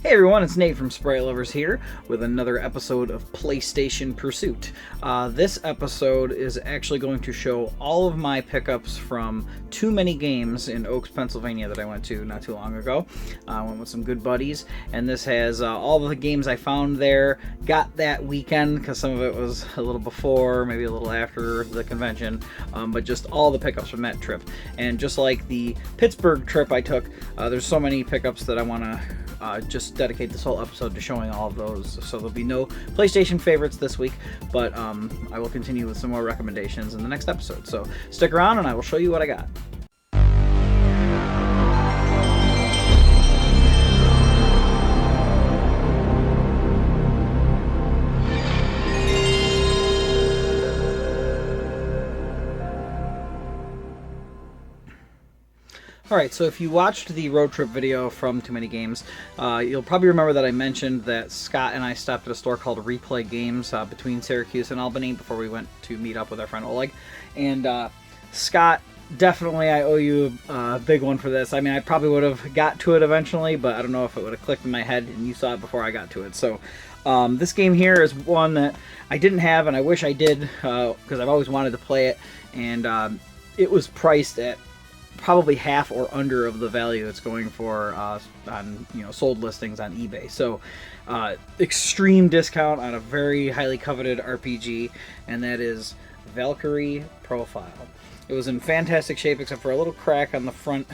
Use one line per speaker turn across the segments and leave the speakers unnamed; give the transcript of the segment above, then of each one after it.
Hey everyone, it's Nate from Sprite Lovers here with another episode of PlayStation Pursuit. This episode is actually going to show all of my pickups from Too Many Games in Oaks, Pennsylvania that I went to not too long ago. I went with some good buddies, and this has all of the games I found there, got that weekend, because some of it was a little before, maybe a little after the convention, but just all the pickups from that trip. And just like the Pittsburgh trip I took, there's so many pickups that I want to just dedicate this whole episode to showing all of those. So there'll be no PlayStation favorites this week, but I will continue with some more recommendations in the next episode. So stick around and I will show you what I got. Alright, so if you watched the road trip video from Too Many Games, you'll probably remember that I mentioned that Scott and I stopped at a store called Replay Games between Syracuse and Albany before we went to meet up with our friend Oleg. And Scott, definitely I owe you a big one for this. I mean, I probably would have got to it eventually, but I don't know if it would have clicked in my head and you saw it before I got to it. So this game here is one that I didn't have and I wish I did because I've always wanted to play it. And it was priced at probably half or under of the value it's going for on sold listings on eBay. So extreme discount on a very highly coveted RPG, and that is Valkyrie Profile. It was in fantastic shape except for a little crack on the front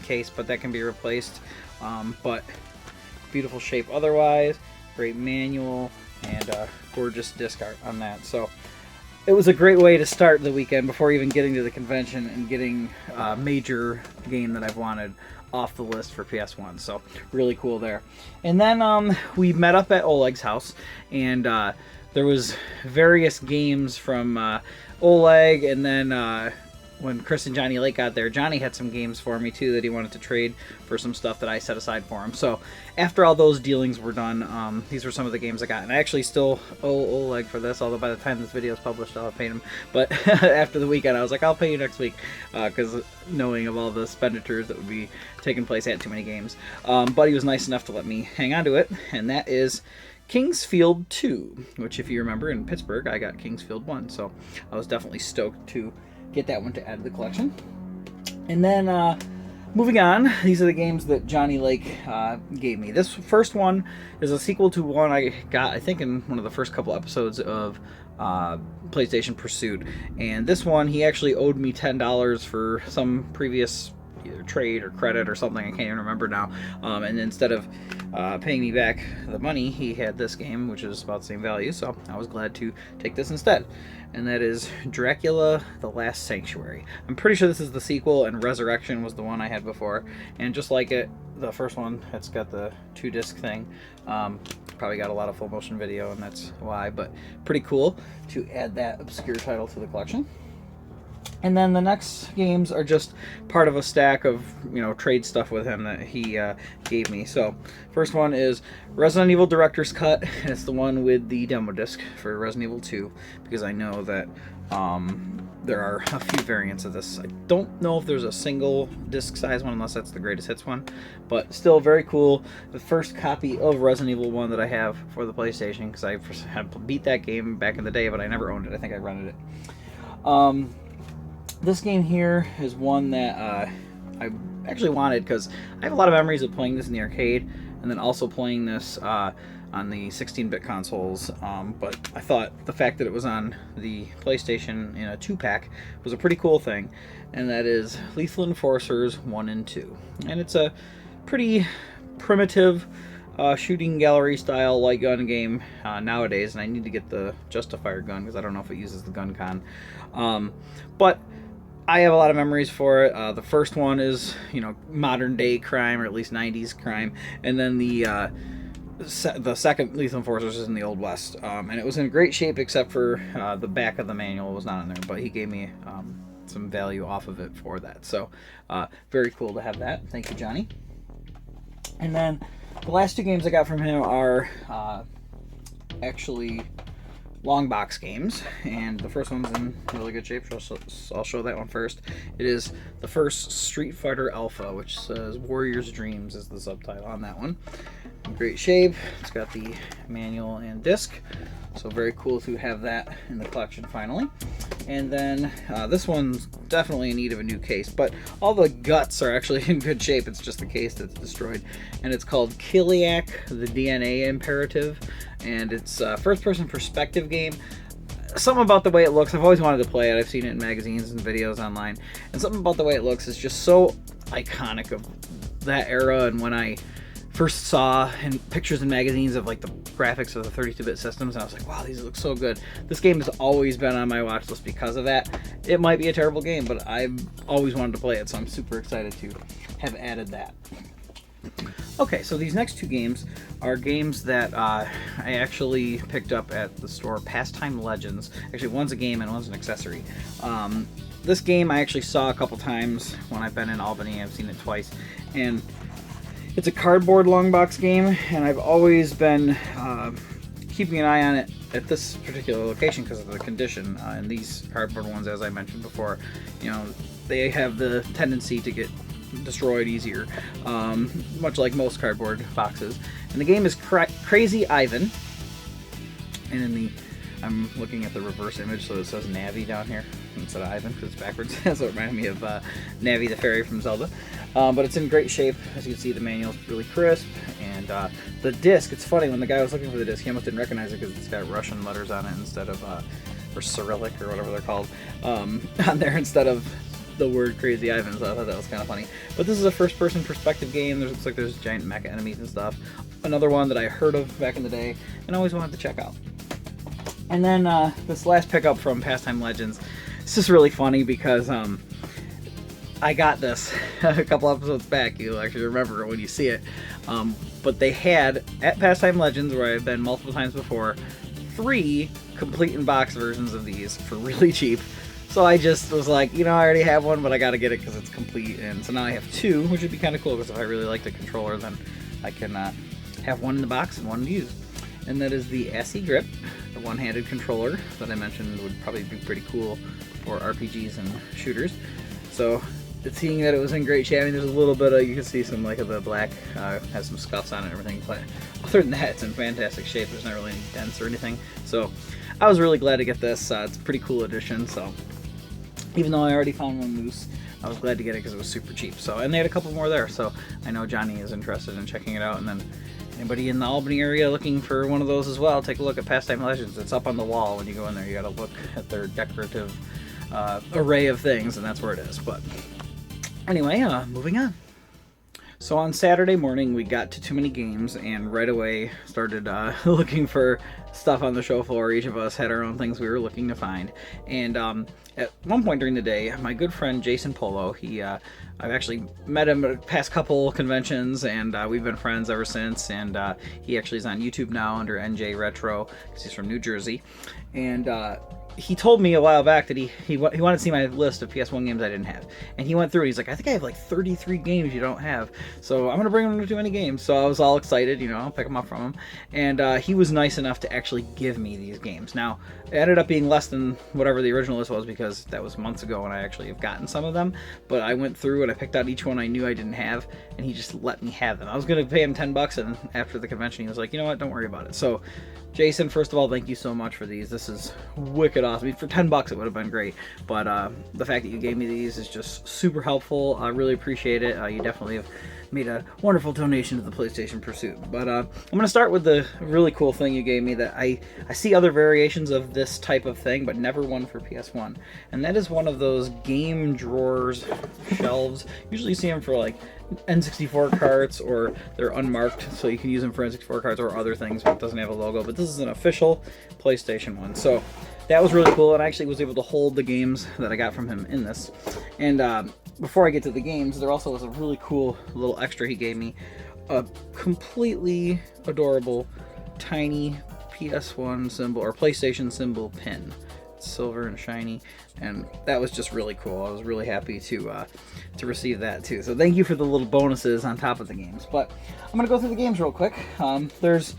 case, but that can be replaced. But beautiful shape otherwise, great manual, and gorgeous disc art on that. So it was a great way to start the weekend before even getting to the convention and getting a major game that I've wanted off the list for PS1. So really cool there. And then we met up at Oleg's house, and there was various games from Oleg, and then when Chris and Johnny Lake got there, Johnny had some games for me too that he wanted to trade for some stuff that I set aside for him. So after all those dealings were done, these were some of the games I got. And I actually still owe Oleg for this, although by the time this video is published, I'll have paid him. But after the weekend, I was like, I'll pay you next week, because knowing of all the expenditures that would be taking place at Too Many Games. But he was nice enough to let me hang on to it, and that is Kingsfield 2, which if you remember in Pittsburgh, I got Kingsfield 1. So I was definitely stoked to get that one to add to the collection. And then moving on, these are the games that Johnny Lake gave me. This first one is a sequel to one I got, I think, in one of the first couple episodes of PlayStation Pursuit. And this one, he actually owed me $10 for some previous either trade or credit or something, I can't even remember now. And instead of paying me back the money, he had this game, which is about the same value, so I was glad to take this instead. And that is Dracula The Last Sanctuary. I'm pretty sure this is the sequel, and Resurrection was the one I had before. And just like it, the first one, it's got the 2-disc thing. Probably got a lot of full motion video, and that's why, but pretty cool to add that obscure title to the collection. And then the next games are just part of a stack of, trade stuff with him that he gave me. So, first one is Resident Evil Director's Cut, and it's the one with the demo disc for Resident Evil 2, because I know that there are a few variants of this. I don't know if there's a single disc size one, unless that's the Greatest Hits one, but still very cool. The first copy of Resident Evil 1 that I have for the PlayStation, because I had beat that game back in the day, but I never owned it. I think I rented it. This game here is one that I actually wanted because I have a lot of memories of playing this in the arcade and then also playing this on the 16-bit consoles, but I thought the fact that it was on the PlayStation in a 2-pack was a pretty cool thing, and that is Lethal Enforcers 1 and 2. And it's a pretty primitive shooting gallery style light gun game nowadays, and I need to get the Justifier gun because I don't know if it uses the gun con. But I have a lot of memories for it. The first one is, modern day crime, or at least 90s crime, and then the second Lethal Enforcers is in the Old West, and it was in great shape except for the back of the manual was not in there, but he gave me some value off of it for that. So very cool to have that. Thank you, Johnny. And then the last two games I got from him are actually long box games, and the first one's in really good shape, so I'll show that one first. It is the first Street Fighter Alpha, which says Warrior's Dreams is the subtitle on that one. in great shape. It's got the manual and disc, so very cool to have that in the collection finally. And then this one's definitely in need of a new case, but all the guts are actually in good shape. It's just the case that's destroyed. And it's called Kiliak, the DNA Imperative, and it's a first-person perspective game. Something about the way it looks, I've always wanted to play it. I've seen it in magazines and videos online, and something about the way it looks is just so iconic of that era. And when I first saw in pictures in magazines of like the graphics of the 32-bit systems, and I was like, wow, these look so good. This game has always been on my watch list because of that. It might be a terrible game, but I've always wanted to play it, so I'm super excited to have added that. Okay, so these next two games are games that I actually picked up at the store, Pastime Legends. Actually, one's a game and one's an accessory. This game I actually saw a couple times when I've been in Albany. I've seen it twice, and it's a cardboard long box game, and I've always been keeping an eye on it at this particular location because of the condition. And these cardboard ones, as I mentioned before, you know, they have the tendency to get destroyed easier, much like most cardboard boxes. And the game is Crazy Ivan, and I'm looking at the reverse image, so it says Navi down here instead of Ivan because it's backwards. So it reminded me of Navi the fairy from Zelda. But it's in great shape. As you can see, the manual's really crisp, and the disc, it's funny, when the guy was looking for the disc, he almost didn't recognize it because it's got Russian letters on it instead of, or Cyrillic or whatever they're called, on there instead of the word Crazy Ivan, so I thought that was kind of funny. But this is a first-person perspective game. It looks like there's giant mecha enemies and stuff. Another one that I heard of back in the day and always wanted to check out. And then this last pickup from Pastime Legends, it's just really funny because I got this a couple episodes back. You'll actually remember when you see it. But they had, at Pastime Legends, where I've been multiple times before, 3 complete in-box versions of these for really cheap. So I just was like, you know, I already have one, but I gotta get it because it's complete. And so now I have 2, which would be kind of cool because if I really like the controller, then I can have one in the box and one to use. And that is the SE Grip, the one-handed controller that I mentioned would probably be pretty cool for RPGs and shooters. So seeing that it was in great shape, I mean, there's a little bit of, you can see some like of the black, has some scuffs on it and everything, but other than that, it's in fantastic shape. There's not really any dents or anything. So I was really glad to get this. It's a pretty cool addition. So even though I already found one loose, I was glad to get it because it was super cheap. So, and they had a couple more there, so I know Johnny is interested in checking it out. And then anybody in the Albany area looking for one of those as well, take a look at Pastime Legends. It's up on the wall when you go in there. You gotta look at their decorative array of things, and that's where it is. But anyway, moving on. So on Saturday morning, we got to Too Many Games and right away started looking for stuff on the show floor. Each of us had our own things we were looking to find. And at one point during the day, my good friend Jason Polo, I've actually met him at a past couple conventions, and we've been friends ever since. And he actually is on YouTube now under NJ Retro because he's from New Jersey. And he told me a while back that he wanted to see my list of PS1 games I didn't have. And he went through and he's like, I think I have like 33 games you don't have. So I'm going to bring him to Too Many Games. So I was all excited, you know, I'll pick them up from him. And he was nice enough to actually give me these games. Now, it ended up being less than whatever the original list was because that was months ago and I actually have gotten some of them. But I went through and I picked out each one I knew I didn't have, and he just let me have them. I was going to pay him $10, and after the convention he was like, you know what, don't worry about it. So Jason, first of all, thank you so much for these. This is wicked awesome. I mean, for $10 it would have been great, but the fact that you gave me these is just super helpful. I really appreciate it. You definitely have made a wonderful donation to the PlayStation Pursuit. But I'm going to start with the really cool thing you gave me that I see other variations of this type of thing, but never one for PS1. And that is one of those game drawers shelves. Usually you see them for like N64 carts, or they're unmarked, so you can use them for N64 carts or other things, but it doesn't have a logo. But this is an official PlayStation one. So that was really cool, and I actually was able to hold the games that I got from him in this. And before I get to the games, there also was a really cool little extra he gave me. A completely adorable, tiny PS1 symbol, or PlayStation symbol pin. It's silver and shiny, and that was just really cool. I was really happy to receive that too. So thank you for the little bonuses on top of the games. But I'm going to go through the games real quick. There's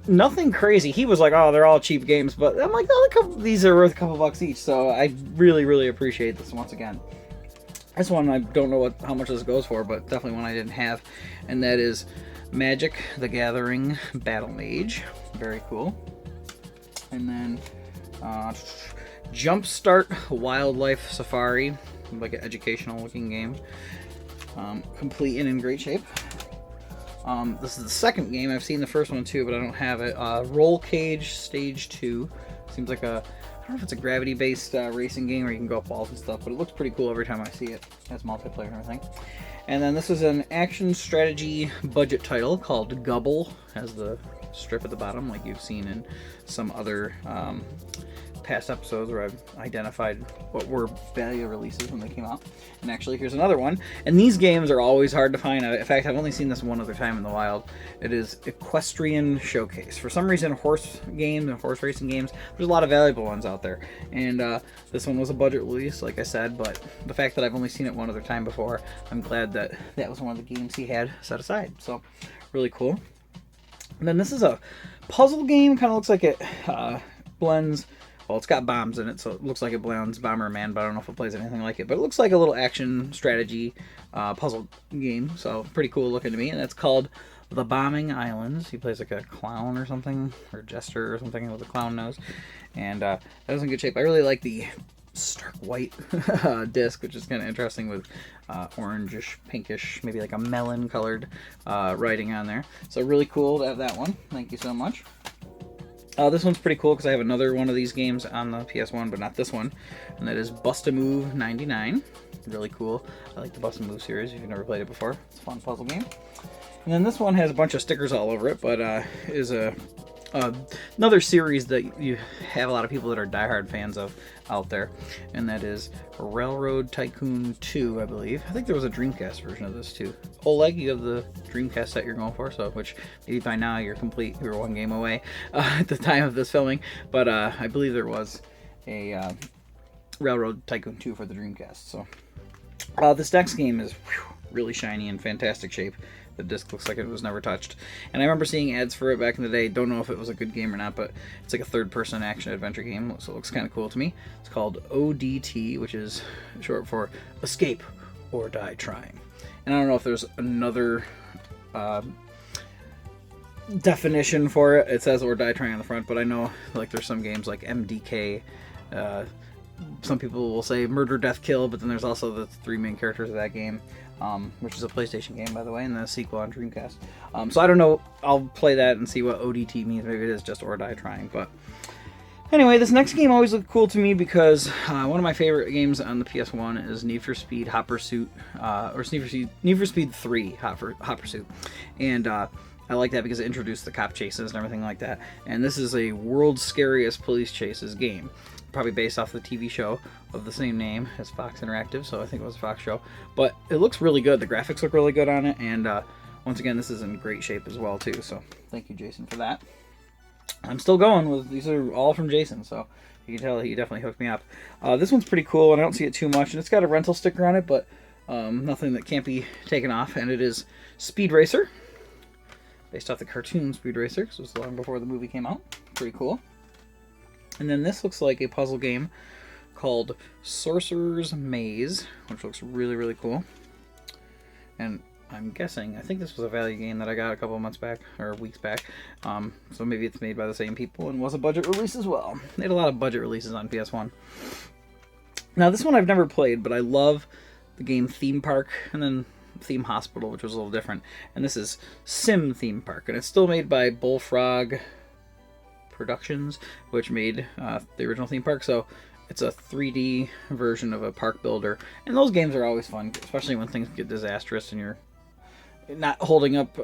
nothing crazy. He was like, oh, they're all cheap games, but I'm like, no, these are worth a couple bucks each, so I really, really appreciate this once again. This one, I don't know how much this goes for, but definitely one I didn't have, and that is Magic the Gathering Battle Mage. Very cool. And then Jumpstart Wildlife Safari, like an educational looking game. Complete and in great shape. This is the second game. I've seen the first one too, but I don't have it. Roll Cage Stage 2. Seems like a, I don't know if it's a gravity-based racing game where you can go up walls and stuff, but it looks pretty cool every time I see it. It has multiplayer and everything. And then this is an action strategy budget title called Gubble. Has the strip at the bottom like you've seen in some other past episodes where I've identified what were value releases when they came out. And actually, here's another one. And these games are always hard to find. In fact, I've only seen this one other time in the wild. It is Equestrian Showcase. For some reason, horse games and horse racing games, there's a lot of valuable ones out there. And this one was a budget release, like I said, but the fact that I've only seen it one other time before, I'm glad that that was one of the games he had set aside. So, really cool. And then this is a puzzle game. Kind of looks like it blends... Well, it's got bombs in it, so it looks like it blends Bomberman, but I don't know if it plays anything like it. But it looks like a little action strategy puzzle game, so pretty cool looking to me. And it's called The Bombing Islands. He plays like a clown or something, or jester or something with a clown nose. And that was in good shape. I really like the stark white disc, which is kind of interesting with orangish, pinkish, maybe like a melon-colored writing on there. So really cool to have that one. Thank you so much. This one's pretty cool because I have another one of these games on the PS1, but not this one, and that is Bust-A-Move 99. Really cool. I like the Bust-A-Move series if you've never played it before. It's a fun puzzle game. And then this one has a bunch of stickers all over it, but is another series that you have a lot of people that are diehard fans of out there, and that is Railroad Tycoon 2, I believe. I think there was a Dreamcast version of this too. Oleg, you have the Dreamcast set you're going for, so which maybe by now you're complete. You're one game away at the time of this filming, but I believe there was a Railroad Tycoon 2 for the Dreamcast. So this next game is really shiny and fantastic shape. The disc looks like it was never touched. And I remember seeing ads for it back in the day. Don't know if it was a good game or not, but it's like a third-person action-adventure game, so it looks kind of cool to me. It's called ODT, which is short for Escape or Die Trying. And I don't know if there's another definition for it. It says or die trying on the front, but I know like there's some games like MDK. Some people will say Murder, Death, Kill, but then there's also the three main characters of that game, which is a PlayStation game, by the way, and the sequel on Dreamcast. So I don't know. I'll play that and see what ODT means. Maybe it is just or die trying. But anyway, this next game always looked cool to me because one of my favorite games on the PS1 is Need for Speed Hot Pursuit, or Need for Speed 3 Hot Pursuit. And I like that because it introduced the cop chases and everything like that. And this is a World's Scariest Police Chases game. Probably based off the TV show of the same name as Fox Interactive, so I think it was a Fox show. But it looks really good. The graphics look really good on it, and once again, this is in great shape as well, too. So thank you, Jason, for that. I'm still going with these are all from Jason, so you can tell he definitely hooked me up. This one's pretty cool, and I don't see it too much, and it's got a rental sticker on it, but nothing that can't be taken off, and it is Speed Racer, based off the cartoon Speed Racer, because it was long before the movie came out. Pretty cool. And then this looks like a puzzle game called Sorcerer's Maze, which looks really, really cool. And I'm guessing, I think this was a value game that I got a couple of months back, or weeks back. So maybe it's made by the same people and was a budget release as well. They had a lot of budget releases on PS1. Now this one I've never played, but I love the game Theme Park, and then Theme Hospital, which was a little different. And this is Sim Theme Park, and it's still made by Bullfrog Productions, which made the original theme park, so it's a 3D version of a park builder, and those games are always fun, especially when things get disastrous and you're not holding up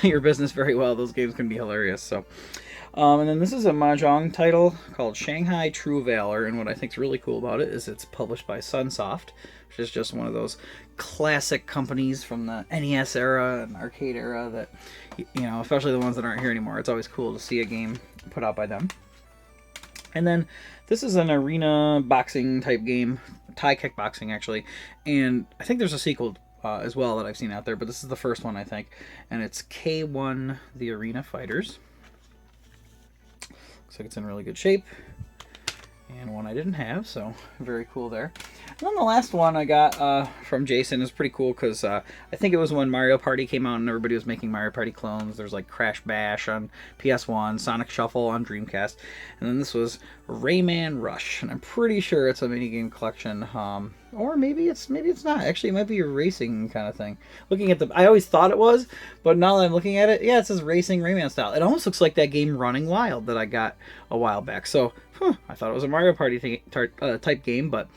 your business very well. Those games can be hilarious. So and then this is a Mahjong title called Shanghai True Valor, and what I think is really cool about it is it's published by Sunsoft, which is just one of those classic companies from the NES era and arcade era that, you know, especially the ones that aren't here anymore. It's always cool to see a game put out by them. And then this is an arena boxing type game, Thai kickboxing actually, and I think there's a sequel as well that I've seen out there, but this is the first one I think, and it's K1 The Arena Fighters. Looks like it's in really good shape, and one I didn't have, so very cool there. And then the last one I got from Jason is pretty cool because I think it was when Mario Party came out and everybody was making Mario Party clones. There's like Crash Bash on PS1, Sonic Shuffle on Dreamcast, and then this was Rayman Rush, and I'm pretty sure it's a minigame collection. Or maybe it's not. Actually, it might be a racing kind of thing. Looking at I always thought it was, but now that I'm looking at it, yeah, it says Racing Rayman style. It almost looks like that game Running Wild that I got a while back. So, I thought it was a Mario Party type game, but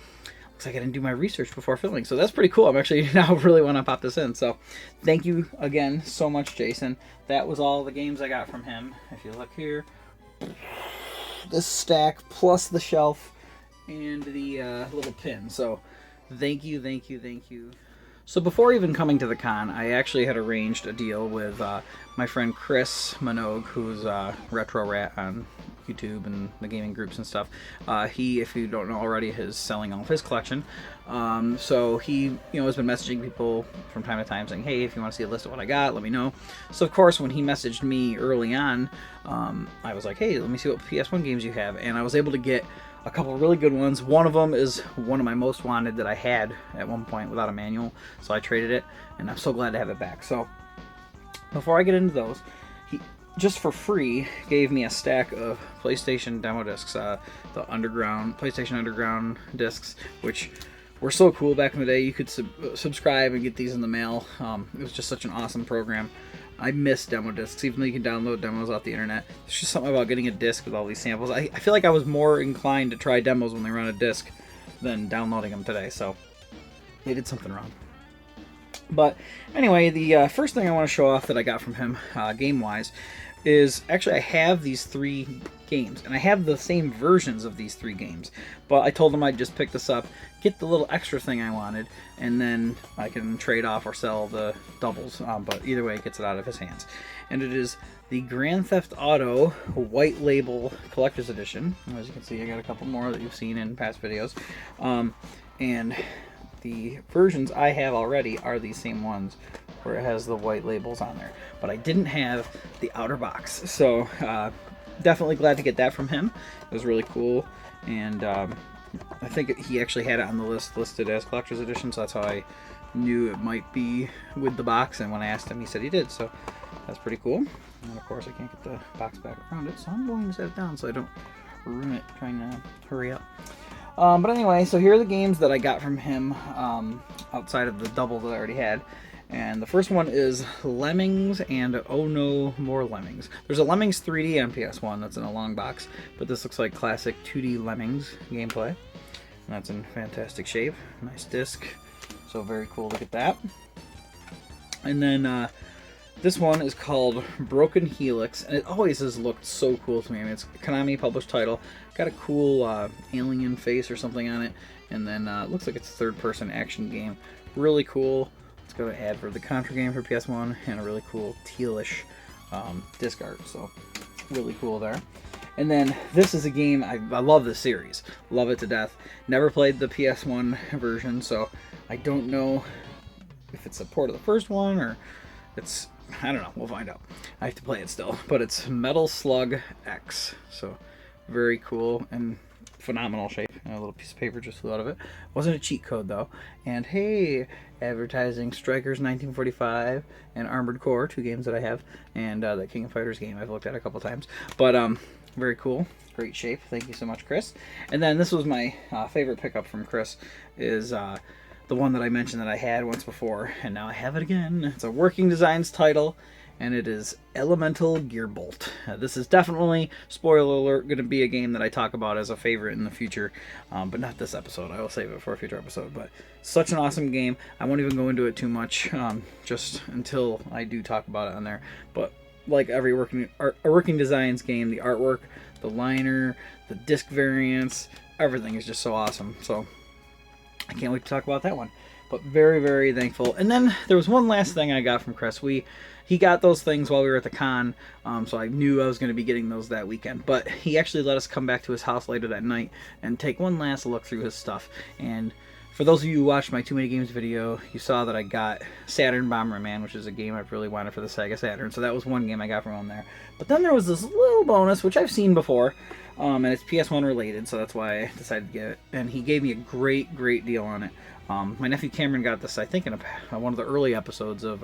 looks like I didn't do my research before filming. So that's pretty cool. I'm actually now really want to pop this in. So, thank you again so much, Jason. That was all the games I got from him. If you look here, this stack plus the shelf and the little pin. So, thank you, thank you, thank you. So before even coming to the con, I actually had arranged a deal with my friend Chris Minogue, who's Retro Rat on YouTube and the gaming groups and stuff. He, if you don't know already, is selling all of his collection. So he, has been messaging people from time to time saying, hey, if you want to see a list of what I got, let me know. So of course, when he messaged me early on, I was like, hey, let me see what PS1 games you have. And I was able to get a couple really good ones. One of them is one of my most wanted that I had at one point without a manual, so I traded it, and I'm so glad to have it back. So before I get into those, he just for free gave me a stack of PlayStation demo discs, the PlayStation Underground discs, which were so cool back in the day. You could subscribe and get these in the mail. It was just such an awesome program. I miss demo discs, even though you can download demos off the internet. There's just something about getting a disc with all these samples. I feel like I was more inclined to try demos when they were on a disc than downloading them today, so they did something wrong. But anyway, the first thing I want to show off that I got from him, game-wise, is actually I have these 3 games, and I have the same versions of these 3 games. But I told him I'd just pick this up, get the little extra thing I wanted, and then I can trade off or sell the doubles. But either way, it gets it out of his hands. And it is the Grand Theft Auto White Label Collector's Edition. As you can see, I got a couple more that you've seen in past videos. And the versions I have already are these same ones where it has the white labels on there. But I didn't have the outer box. So definitely glad to get that from him. It was really cool. And I think he actually had it on the list listed as collector's edition, so that's how I knew it might be with the box. And when I asked him, he said he did, so that's pretty cool. And of course I can't get the box back around it, so I'm going to set it down so I don't ruin it trying to hurry up. But anyway, so here are the games that I got from him outside of the double that I already had. And the first one is Lemmings and Oh No More Lemmings. There's a Lemmings 3D on PS1 that's in a long box, but this looks like classic 2D Lemmings gameplay. And that's in fantastic shape. Nice disc. So very cool to get that. And then this one is called Broken Helix, and it always has looked so cool to me. I mean, it's a Konami published title. Got a cool alien face or something on it. And then it looks like it's a third-person action game. Really cool. It's got an ad for the Contra game for PS1 and a really cool tealish disc art. So really cool there. And then this is a game, I love this series. Love it to death. Never played the PS1 version, so I don't know if it's a port of the first one or it's, I don't know, we'll find out. I have to play it still. But it's Metal Slug X. So very cool and phenomenal shape. A little piece of paper just flew out of it. Wasn't a cheat code though. And hey, advertising Strikers 1945 and Armored Core, 2 games that I have, and the King of Fighters game I've looked at a couple times. But very cool, great shape. Thank you so much, Chris. And then this was my favorite pickup from Chris, is the one that I mentioned that I had once before, and now I have it again. It's a Working Designs title, and it is Elemental Gearbolt. This is definitely, spoiler alert, going to be a game that I talk about as a favorite in the future, but not this episode. I will save it for a future episode. But such an awesome game. I won't even go into it too much, just until I do talk about it on there. But like every Working Designs game, the artwork, the liner, the disc variants, everything is just so awesome. So I can't wait to talk about that one. But very, very thankful. And then there was one last thing I got from Chris. He got those things while we were at the con, so I knew I was going to be getting those that weekend. But he actually let us come back to his house later that night and take one last look through his stuff. And For those of you who watched my Too Many Games video, you saw that I got Saturn Bomberman, which is a game I've really wanted for the Sega Saturn. So that was one game I got from him there. But then there was this little bonus, which I've seen before, and it's PS1 related, so that's why I decided to get it. And he gave me a great, great deal on it. My nephew Cameron got this, I think, in one of the early episodes of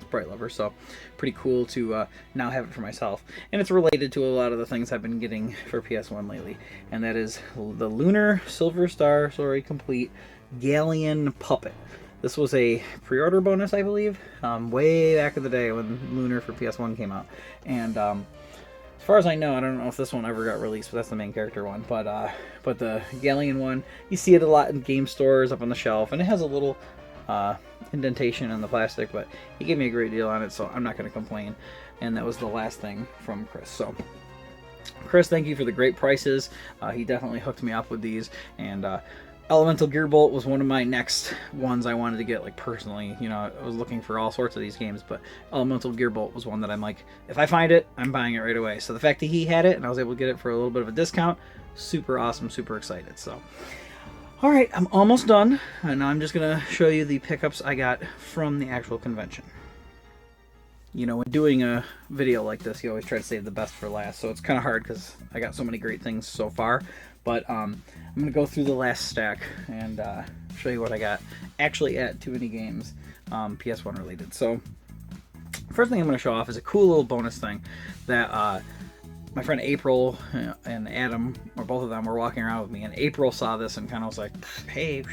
Bright Lover, so pretty cool to now have it for myself. And it's related to a lot of the things I've been getting for PS1 lately, and that is the Lunar Silver Star Story Complete Galleon Puppet. This was a pre-order bonus, I believe, way back in the day when Lunar for PS1 came out. And as far as I know, I don't know if this one ever got released, but that's the main character one. But the Galleon one, you see it a lot in game stores up on the shelf, and it has a little indentation in the plastic, but he gave me a great deal on it, so I'm not going to complain. And that was the last thing from Chris. So Chris, thank you for the great prices. He definitely hooked me up with these, and Elemental Gearbolt was one of my next ones I wanted to get, like, personally. You know, I was looking for all sorts of these games, but Elemental Gearbolt was one that I'm like, if I find it, I'm buying it right away. So the fact that he had it and I was able to get it for a little bit of a discount, super awesome, super excited. So, all right, I'm almost done, and now I'm just going to show you the pickups I got from the actual convention. You know, when doing a video like this, you always try to save the best for last, so it's kind of hard because I got so many great things so far. But I'm going to go through the last stack and show you what I got actually at Too Many Games, PS1 related. So first thing I'm going to show off is a cool little bonus thing that my friend April and Adam, or both of them, were walking around with me, and April saw this and kind of was like, hey,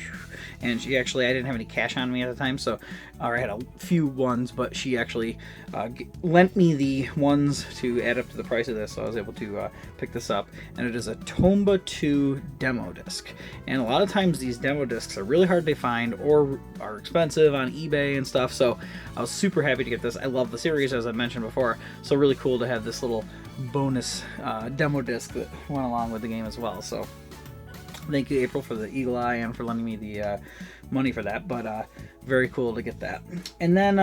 and she actually, I didn't have any cash on me at the time, so I had a few ones, but she actually lent me the ones to add up to the price of this, so I was able to pick this up, and it is a Tomba 2 demo disc. And a lot of times these demo discs are really hard to find or are expensive on eBay and stuff, so I was super happy to get this. I love the series, as I mentioned before, so really cool to have this little bonus demo disc that went along with the game as well. So thank you, April, for the eagle eye and for lending me the money for that, but very cool to get that. And then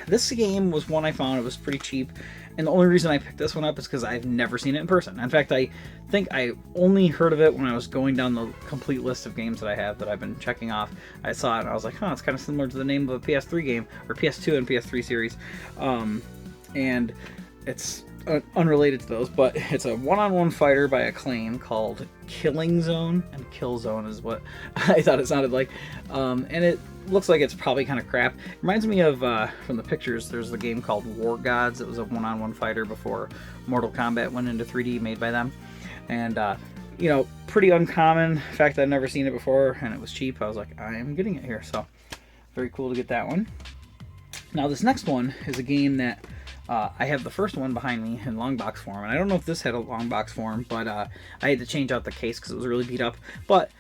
this game was one I found. It was pretty cheap, and the only reason I picked this one up is because I've never seen it in person. In fact, I think I only heard of it when I was going down the complete list of games that I have that I've been checking off. I saw it and I was like, huh, it's kind of similar to the name of a PS3 game, or PS2 and PS3 series, and it's unrelated to those, but it's a one-on-one fighter by Acclaim called Killing Zone, and Kill Zone is what I thought it sounded like, and it looks like it's probably kind of crap. It reminds me of, from the pictures, there's the game called War Gods. It was a one-on-one fighter before Mortal Kombat went into 3D, made by them, and you know, pretty uncommon. In fact, I'd never seen it before, and it was cheap. I was like, I am getting it here, so very cool to get that one. Now this next one is a game that I have the first one behind me in long box form, and I don't know if this had a long box form, but I had to change out the case because it was really beat up, but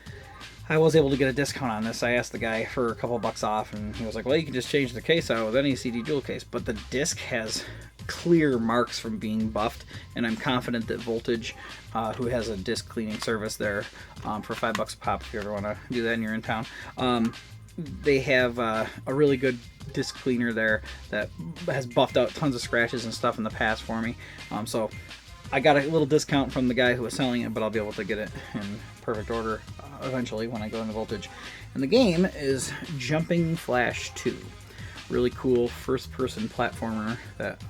I was able to get a discount on this. I asked the guy for a couple bucks off, and he was like, well, you can just change the case out with any CD dual case, but the disc has clear marks from being buffed, and I'm confident that Voltage, who has a disc cleaning service there for $5 a pop if you ever want to do that and you're in town, they have a really good disc cleaner there that has buffed out tons of scratches and stuff in the past for me. So I got a little discount from the guy who was selling it, but I'll be able to get it in perfect order eventually when I go into Voltage. And the game is Jumping Flash 2. Really cool first-person platformer that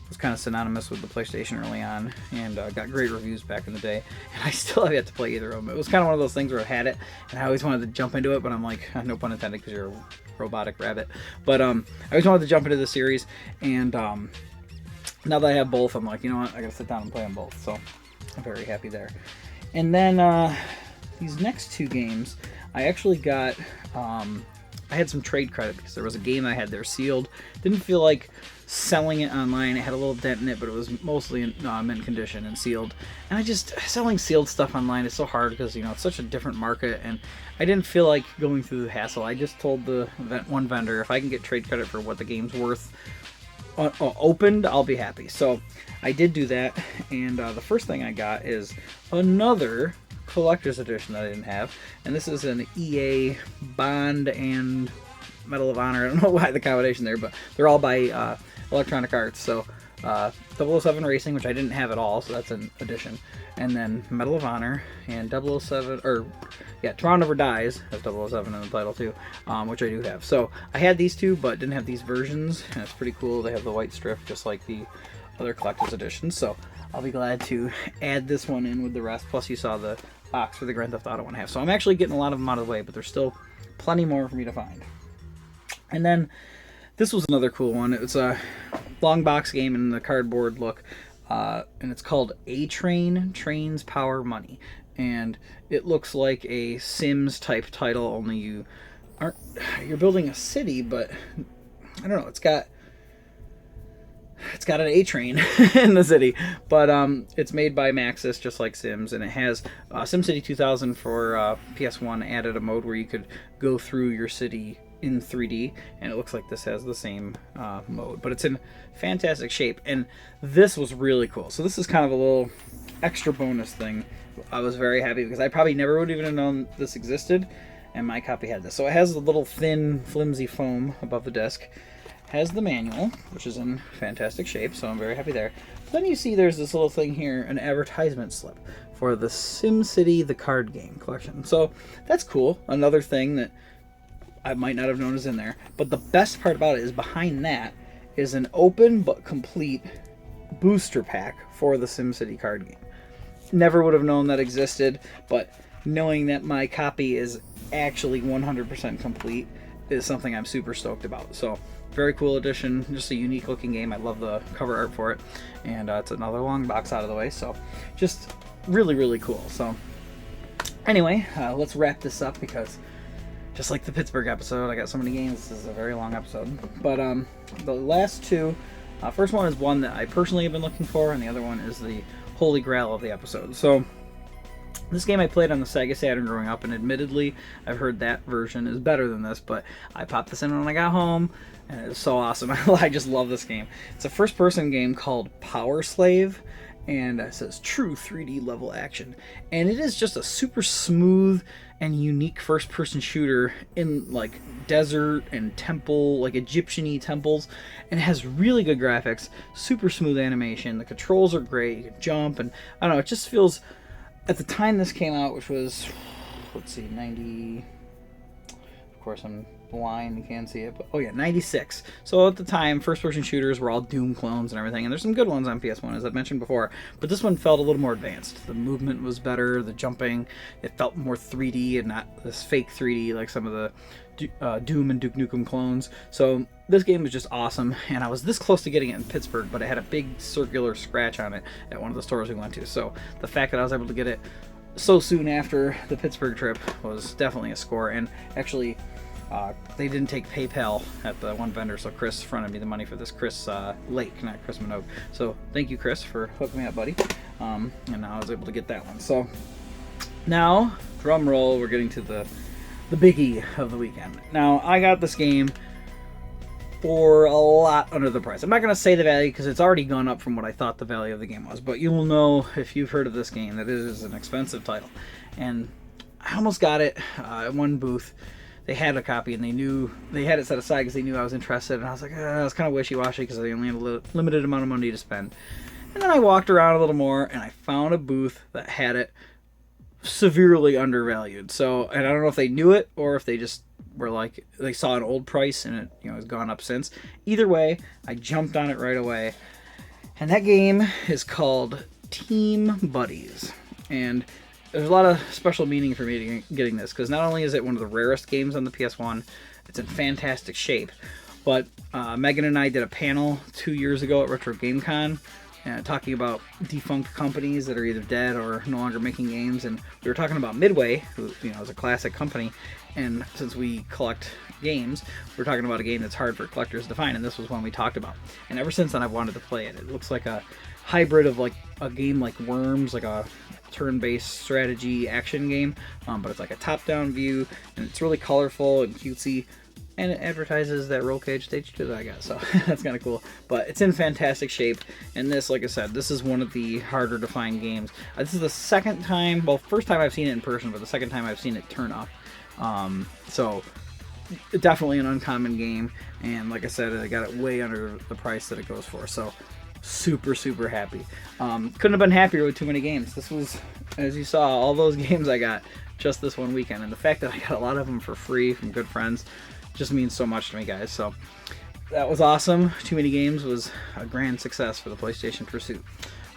was kind of synonymous with the PlayStation early on, and got great reviews back in the day, and I still have yet to play either of them. It was kind of one of those things where I had it, and I always wanted to jump into it, but I'm like, no pun intended, because you're a robotic rabbit, but I always wanted to jump into the series, and now that I have both, I'm like, you know what, I gotta sit down and play them both, so I'm very happy there. And then these next two games, I actually got, I had some trade credit because there was a game I had there sealed. Didn't feel like selling it online. It had a little dent in it, but it was mostly in mint condition and sealed. And I just, selling sealed stuff online is so hard because, you know, it's such a different market, and I didn't feel like going through the hassle. I just told the one vendor, if I can get trade credit for what the game's worth opened, I'll be happy. So I did do that, and the first thing I got is another collector's edition that I didn't have, and this is an EA Bond and Medal of Honor. I don't know why the combination there, but they're all by Electronic Arts, so 007 Racing, which I didn't have at all, so that's an addition. And then Medal of Honor and 007, or yeah, Tomorrow Never Dies has 007 in the title too, which I do have. So I had these two, but didn't have these versions, and it's pretty cool. They have the white strip just like the other collector's editions. So I'll be glad to add this one in with the rest. Plus, you saw the box for the Grand Theft Auto one I have. So I'm actually getting a lot of them out of the way, but there's still plenty more for me to find. And then this was another cool one. It's a long box game in the cardboard look, and it's called A-Train, Trains, Power, Money. And it looks like a Sims type title, only you're building a city, but I don't know, it's got an A-train in the city, but it's made by Maxis, just like Sims, and it has SimCity 2000 for PS1 added a mode where you could go through your city in 3D, and it looks like this has the same mode, but it's in fantastic shape, and this was really cool. So this is kind of a little extra bonus thing. I was very happy because I probably never would even have known this existed, and my copy had this. So it has a little thin, flimsy foam above the disc. Has the manual, which is in fantastic shape, so I'm very happy there. But then you see there's this little thing here, an advertisement slip for the SimCity, the card game collection. So that's cool. Another thing that I might not have known is in there. But the best part about it is behind that is an open but complete booster pack for the SimCity card game. Never would have known that existed, but knowing that my copy is actually 100% complete is something I'm super stoked about. So very cool edition, just a unique looking game. I love the cover art for it, and it's another long box out of the way, so just really, really cool. So anyway, let's wrap this up, because just like the Pittsburgh episode, I got so many games, this is a very long episode. But the last two, first one is one that I personally have been looking for, and the other one is the holy grail of the episode. So this game I played on the Sega Saturn growing up, and admittedly, I've heard that version is better than this, but I popped this in when I got home, and it was so awesome. I just love this game. It's a first-person game called Power Slave, and it says true 3D level action. And it is just a super smooth and unique first-person shooter in, like, desert and temple, like Egyptian-y temples, and it has really good graphics, super smooth animation. The controls are great, you can jump, and I don't know, it just feels... At the time this came out, which was, let's see, 90... Of course, I'm blind, you can't see it, but oh yeah, 96. So at the time, first-person shooters were all Doom clones and everything, and there's some good ones on PS1, as I've mentioned before, but this one felt a little more advanced. The movement was better, the jumping, it felt more 3D and not this fake 3D like some of the Doom and Duke Nukem clones. So this game was just awesome, and I was this close to getting it in Pittsburgh, but it had a big circular scratch on it at one of the stores we went to. So the fact that I was able to get it so soon after the Pittsburgh trip was definitely a score. And actually, they didn't take PayPal at the one vendor, so Chris fronted me the money for this. Chris Lake, not Chris Minogue. So thank you, Chris, for hooking me up, buddy. And I was able to get that one. So now, drum roll, we're getting to the biggie of the weekend. Now, I got this game for a lot under the price. I'm not going to say the value because it's already gone up from what I thought the value of the game was, but you will know if you've heard of this game that it is an expensive title. And I almost got it at one booth. They had a copy, and they had it set aside because they knew I was interested, and I was like, I was kind of wishy-washy because they only had a limited amount of money to spend. And then I walked around a little more, and I found a booth that had it severely undervalued. So, and I don't know if they knew it or if they just were like, they saw an old price and it has gone up since. Either way, I jumped on it right away, and that game is called Team Buddies. And there's a lot of special meaning for me getting this, because not only is it one of the rarest games on the PS1, it's in fantastic shape, but Megan and I did a panel 2 years ago at Retro Game Con, talking about defunct companies that are either dead or no longer making games, and we were talking about Midway, who is a classic company, and since we collect games, we're talking about a game that's hard for collectors to find, and this was one we talked about. And ever since then, I've wanted to play it. It looks like a hybrid of like a game like Worms, like a turn-based strategy action game, but it's like a top-down view, and it's really colorful and cutesy. And it advertises that roll cage stage 2 that I got, so that's kind of cool. But it's in fantastic shape, and this, like I said, this is one of the harder to find games. This is the second time, well, first time I've seen it in person, but the second time I've seen it turn up. So definitely an uncommon game, and like I said, I got it way under the price that it goes for. So super happy. Couldn't have been happier with too many games. This was, as you saw, all those games I got just this one weekend, and the fact that I got a lot of them for free from good friends just means so much to me, guys. So that was awesome. Too Many Games was a grand success for the PlayStation Pursuit.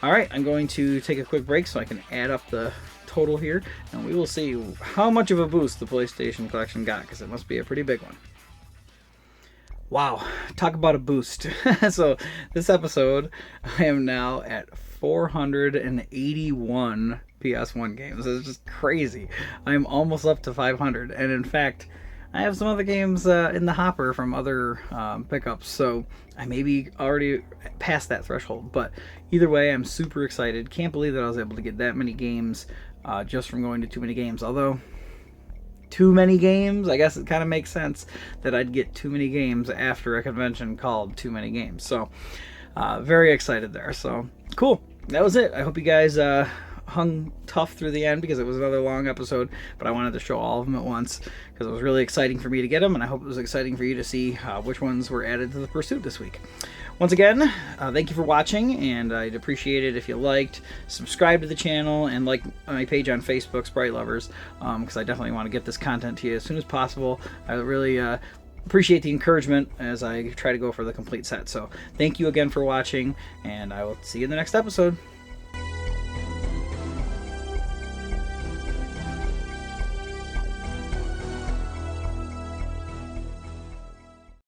All right, I'm going to take a quick break so I can add up the total here, and we will see how much of a boost the PlayStation collection got, because it must be a pretty big one. Wow, talk about a boost. So this episode, I am now at 481 PS1 games. It's just crazy. I'm almost up to 500, and in fact, I have some other games in the hopper from other pickups, so I may be already past that threshold. But either way, I'm super excited. Can't believe that I was able to get that many games just from going to Too Many Games. Although, too many games, I guess it kind of makes sense that I'd get too many games after a convention called Too Many Games. So, very excited there. So, cool. That was it. I hope you guys hung tough through the end, because it was another long episode, but I wanted to show all of them at once because it was really exciting for me to get them, and I hope it was exciting for you to see which ones were added to the pursuit this week. Once again, thank you for watching, and I'd appreciate it if you liked, subscribe to the channel, and like my page on Facebook, Sprite Lovers, because I definitely want to get this content to you as soon as possible. I really appreciate the encouragement as I try to go for the complete set. So thank you again for watching, and I will see you in the next episode.